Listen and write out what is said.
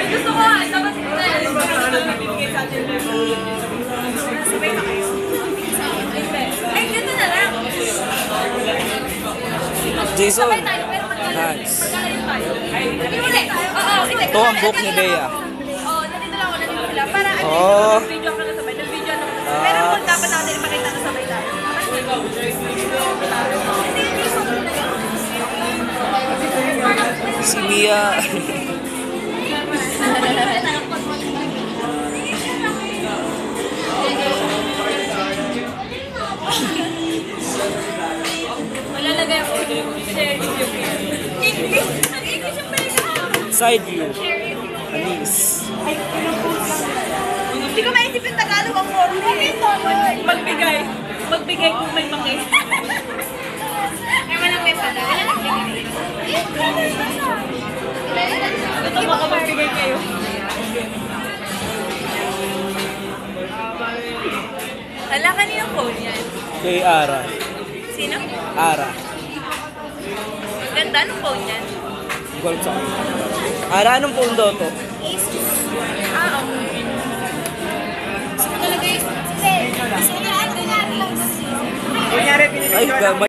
Gusto ko dapat bibigay sa atin. Sabay na kayo. Ay, ganda na lang. Jason. Sabay tayo, pero Nice. magkalayo tayo. Hindi. Oo, hindi. Ito ang book ni Bea. Oo, nandito lang ako, nandito sila. Para video ka na sabay. Nag-video na ako. Pero kung dapat natin ipakita na sabay tayo. Si Mia. Malalagay ako. Share video. English. English yung pala. Side view. Anis. Hindi ko maisip yung Tagalog ang form. Magbigay. Magbigay kung may maki. Ay, walang may pala. Wala lang bigay. Gusto mo ako magbigay kayo. Hala, kaninang phone yan? Kay Ara. Sino? Ara. Ganda, anong phone yan? Hindi ko alam sa kanya. Ara, anong phone daw to? Ah, okay. Gusto ko talaga yung... Gusto ko talaga yung... Ay, gamay.